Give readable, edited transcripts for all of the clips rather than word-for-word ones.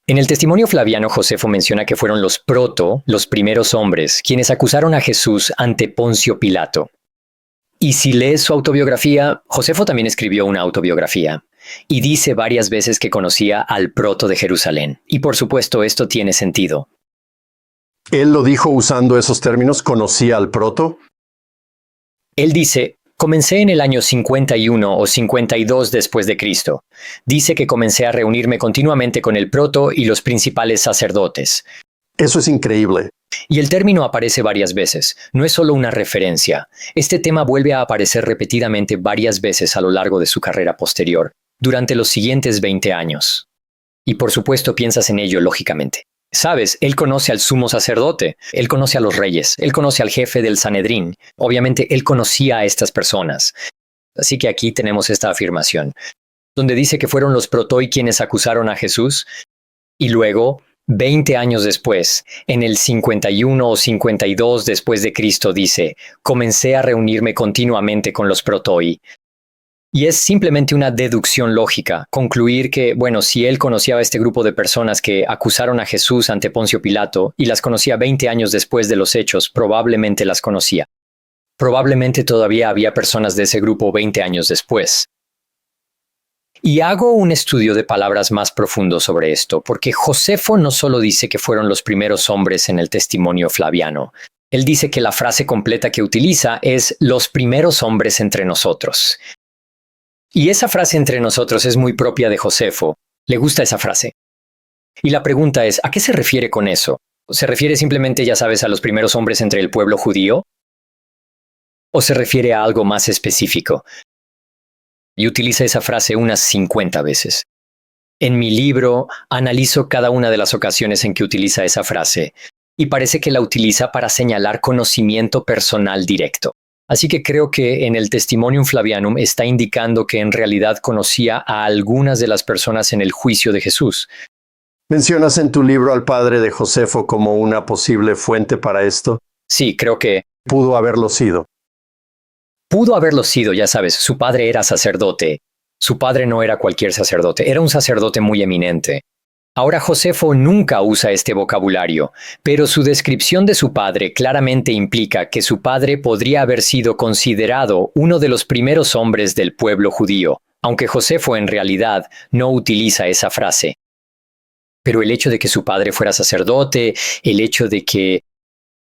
En el testimonio flaviano, Josefo menciona que fueron los primeros hombres, quienes acusaron a Jesús ante Poncio Pilato. Y si lees su autobiografía, Josefo también escribió una autobiografía, y dice varias veces que conocía al proto de Jerusalén. Y por supuesto, esto tiene sentido. ¿Él lo dijo usando esos términos? ¿Conocía al proto? Él dice, comencé en el año 51 o 52 después de Cristo. Dice que comencé a reunirme continuamente con el proto y los principales sacerdotes. Eso es increíble. Y el término aparece varias veces, no es solo una referencia. Este tema vuelve a aparecer repetidamente varias veces a lo largo de su carrera posterior, durante los siguientes 20 años. Y por supuesto piensas en ello lógicamente. Sabes, él conoce al sumo sacerdote, él conoce a los reyes, él conoce al jefe del Sanedrín. Obviamente él conocía a estas personas. Así que aquí tenemos esta afirmación, donde dice que fueron los protoi quienes acusaron a Jesús, y luego 20 años después, en el 51 o 52 después de Cristo, dice, comencé a reunirme continuamente con los protoi. Y es simplemente una deducción lógica, concluir que, bueno, si él conocía a este grupo de personas que acusaron a Jesús ante Poncio Pilato y las conocía 20 años después de los hechos, probablemente las conocía. Probablemente todavía había personas de ese grupo 20 años después. Y hago un estudio de palabras más profundo sobre esto, porque Josefo no solo dice que fueron los primeros hombres en el testimonio flaviano. Él dice que la frase completa que utiliza es los primeros hombres entre nosotros. Y esa frase entre nosotros es muy propia de Josefo. Le gusta esa frase. Y la pregunta es, ¿a qué se refiere con eso? ¿Se refiere simplemente, ya sabes, a los primeros hombres entre el pueblo judío? ¿O se refiere a algo más específico? Y utiliza esa frase unas 50 veces. En mi libro analizo cada una de las ocasiones en que utiliza esa frase, y parece que la utiliza para señalar conocimiento personal directo. Así que creo que en el Testimonium Flavianum está indicando que en realidad conocía a algunas de las personas en el juicio de Jesús. ¿Mencionas en tu libro al padre de Josefo como una posible fuente para esto? Sí, creo que Pudo haberlo sido. pudo haberlo sido, ya sabes, su padre era sacerdote. Su padre no era cualquier sacerdote, era un sacerdote muy eminente. Ahora Josefo nunca usa este vocabulario, pero su descripción de su padre claramente implica que su padre podría haber sido considerado uno de los primeros hombres del pueblo judío, aunque Josefo en realidad no utiliza esa frase. Pero el hecho de que su padre fuera sacerdote, el hecho de que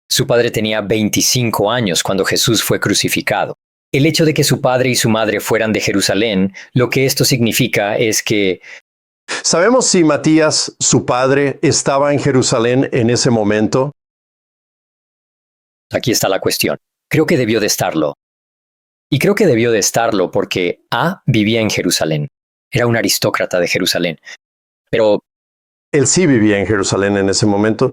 su padre tenía 25 años cuando Jesús fue crucificado, el hecho de que su padre y su madre fueran de Jerusalén, lo que esto significa es que ¿Sabemos si Matías, su padre, estaba en Jerusalén en ese momento? aquí está la cuestión. Creo que debió de estarlo. Y creo que debió de estarlo porque A vivía en Jerusalén. Era un aristócrata de Jerusalén. Pero, Él sí vivía en Jerusalén en ese momento.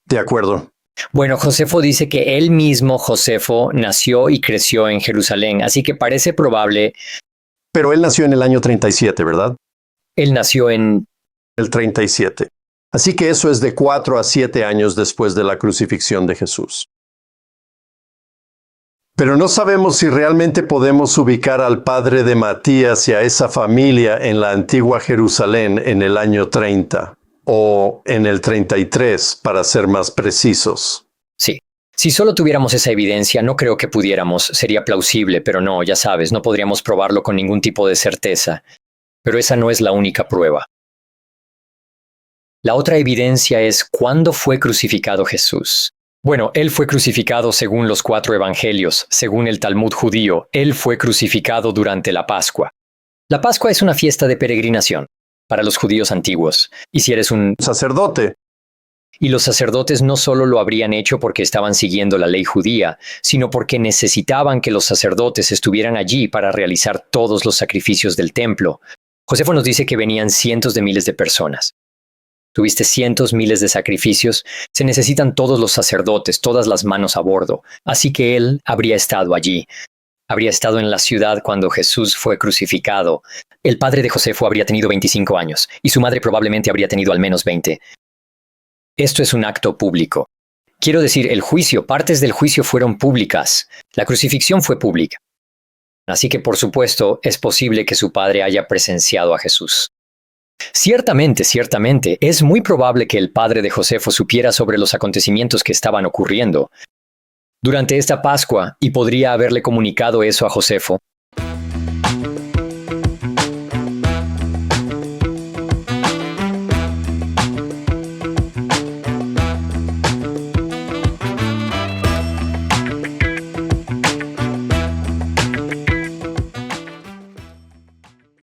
De acuerdo. bueno, Josefo dice que él mismo, Josefo, nació y creció en Jerusalén. Así que parece probable, Pero él nació en el año 37, ¿verdad? él nació en... El 37. Así que eso es de 4 a 7 años después de la crucifixión de Jesús. Pero no sabemos si realmente podemos ubicar al padre de Matías y a esa familia en la antigua Jerusalén en el año 30, o en el 33, para ser más precisos. Sí. Si solo tuviéramos esa evidencia, no creo que pudiéramos. Sería plausible, pero no, ya sabes, no podríamos probarlo con ningún tipo de certeza. Pero esa no es la única prueba. La otra evidencia es cuándo fue crucificado Jesús. Bueno, él fue crucificado según los 4 evangelios, según el Talmud judío. Él fue crucificado durante la Pascua. La Pascua es una fiesta de peregrinación para los judíos antiguos. Y si eres un... Sacerdote. Y los sacerdotes no solo lo habrían hecho porque estaban siguiendo la ley judía, sino porque necesitaban que los sacerdotes estuvieran allí para realizar todos los sacrificios del templo. Josefo nos dice que venían cientos de miles de personas. Tuviste cientos, miles de sacrificios. Se necesitan todos los sacerdotes, todas las manos a bordo. Así que él habría estado allí. Habría estado en la ciudad cuando Jesús fue crucificado. El padre de Josefo habría tenido 25 años y su madre probablemente habría tenido al menos 20. Esto es un acto público. Quiero decir, el juicio, partes del juicio fueron públicas. La crucifixión fue pública. Así que, por supuesto, es posible que su padre haya presenciado a Jesús. Ciertamente, ciertamente, es muy probable que el padre de Josefo supiera sobre los acontecimientos que estaban ocurriendo durante esta Pascua y podría haberle comunicado eso a Josefo,